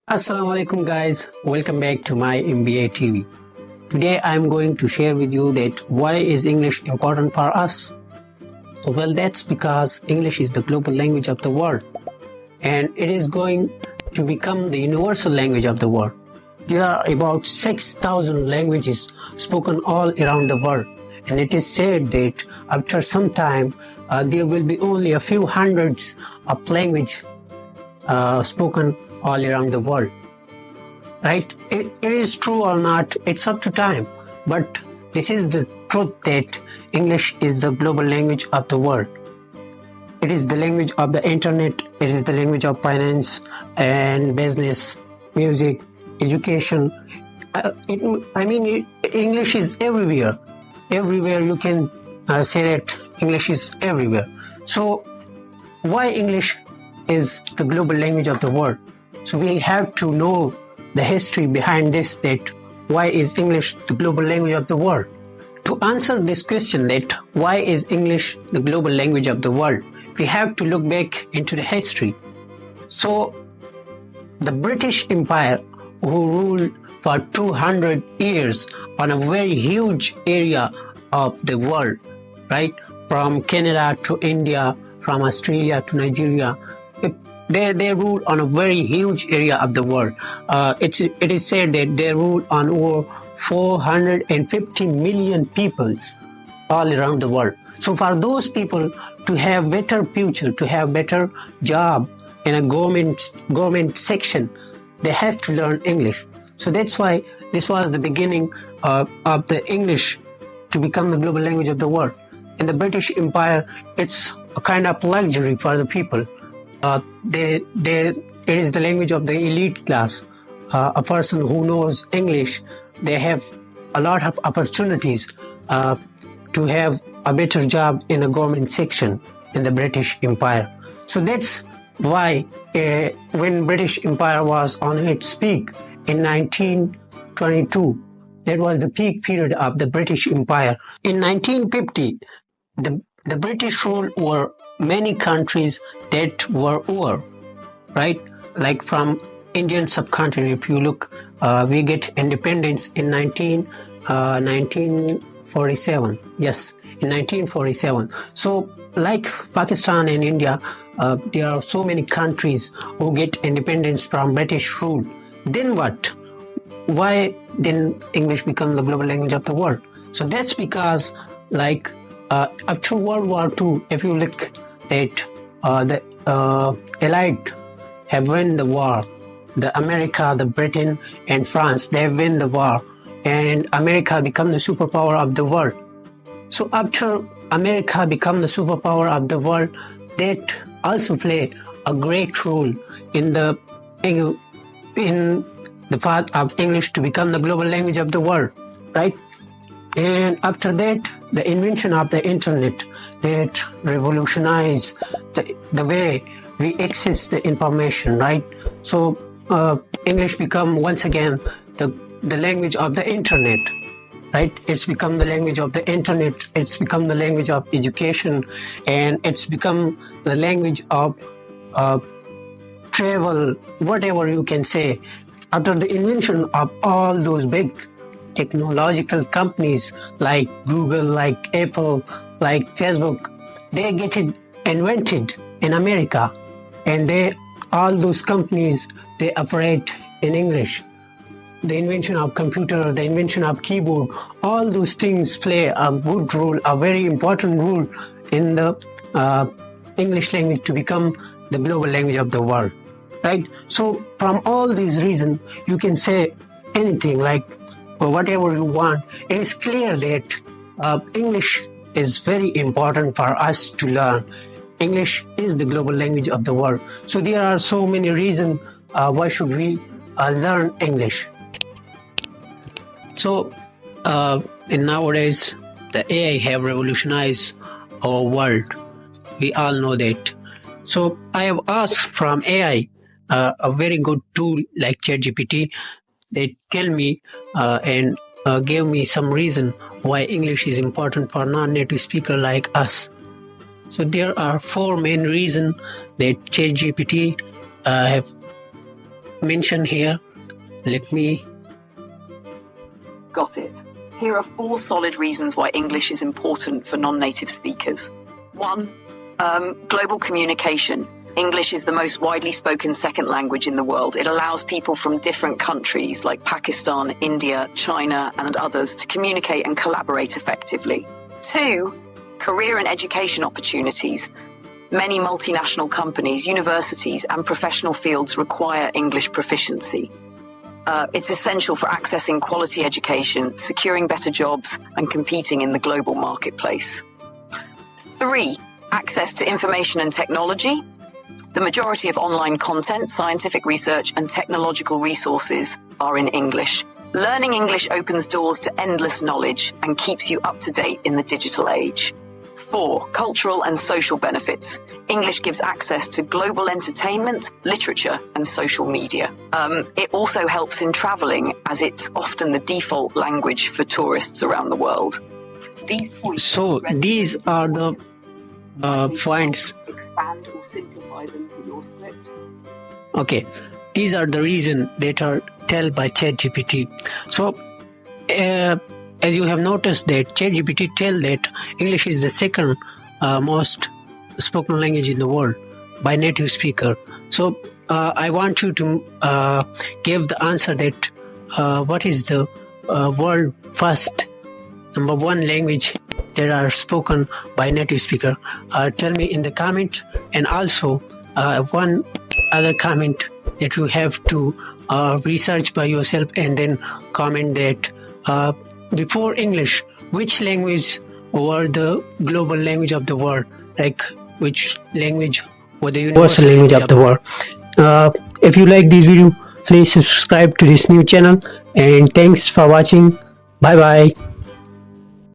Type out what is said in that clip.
Assalamu alaikum guys, welcome back to my MBA TV. Today I am going to share with you that why is English important for us? That's because English is the global language of the world and it is going to become the universal language of the world. There are about 6,000 languages spoken all around the world, and it is said that after some time there will be only a few hundreds of languages spoken all around the world. Right? It is true or not, it's up to time. But this is the truth that English is the global language of the world. It is the language of the internet, it is the language of finance and business, music, education. English is everywhere. Everywhere you can say that English is everywhere. So why English is the global language of the world? So we have to know the history behind this, that why is English the global language of the world? To answer this question, that why is English the global language of the world, we have to look back into the history. So the British Empire, who ruled for 200 years on a very huge area of the world, right? From Canada to India, from Australia to Nigeria, they rule on a very huge area of the world. It is said that they rule on over 450 million peoples all around the world. So for those people to have better future, to have better job in a government section, they have to learn English. So that's why this was the beginning of the English to become the global language of the world. In the British Empire, it's a kind of luxury for the people. It is the language of the elite class. A person who knows English, they have a lot of opportunities to have a better job in the government section in the British Empire. So that's why when British Empire was on its peak in 1922, that was the peak period of the British Empire. In 1950, the British ruled over many countries that were over, right? Like from Indian subcontinent, if you look, we get independence in 1947. Yes, in 1947. So like Pakistan and India, there are so many countries who get independence from British rule. Then what? Why didn't English become the global language of the world? So that's because after World War II, if you look at the Allied have won the war. The America, the Britain and France, they have won the war, and America become the superpower of the world. So after America become the superpower of the world, that also play a great role in the path of English to become the global language of the world, right? And after that, the invention of the internet that revolutionized the way we access the information, right? So English become once again the language of the internet, right? It's become the language of the internet. It's become the language of education, and it's become the language of travel, whatever you can say. After the invention of all those big technological companies like Google, like Apple, like Facebook, they get it invented in America, and all those companies, they operate in English. The invention of computer, the invention of keyboard, all those things play a good role, a very important role in the English language to become the global language of the world, right? So from all these reasons, you can say anything, or whatever you want. It is clear that English is very important for us to learn. English is the global language of the world. So there are so many reasons why should we learn English. So in nowadays, the AI have revolutionized our world. We all know that. So I have asked from AI a very good tool like ChatGPT. They tell me and gave me some reason why English is important for non-native speaker like us. So there are 4 main reasons that ChatGPT have mention here. Let me. Got it. Here are 4 solid reasons why English is important for non-native speakers. 1. Global communication. English is the most widely spoken second language in the world. It allows people from different countries like Pakistan, India, China, and others to communicate and collaborate effectively. 2. Career and education opportunities. Many multinational companies, universities, and professional fields require English proficiency. It's essential for accessing quality education, securing better jobs, and competing in the global marketplace. 3. Access to information and technology. The majority of online content, scientific research, and technological resources are in English. Learning English opens doors to endless knowledge and keeps you up to date in the digital age. 4. Cultural and social benefits. English gives access to global entertainment, literature, and social media. It also helps in traveling, as it's often the default language for tourists around the world. These points. So these are the points. Expand or simplify them for your script. Okay, these are the reasons that are told by ChatGPT. So, as you have noticed that ChatGPT tell that English is the second most spoken language in the world by native speaker. So, I want you to give the answer that what is the world first number 1 language that are spoken by native speaker. Tell me in the comment, and also one other comment that you have to research by yourself, and then comment that before English, which language were the global language of the world, like which language were the universal language of the world. If you like this video, please subscribe to this new channel, and thanks for watching. Bye bye.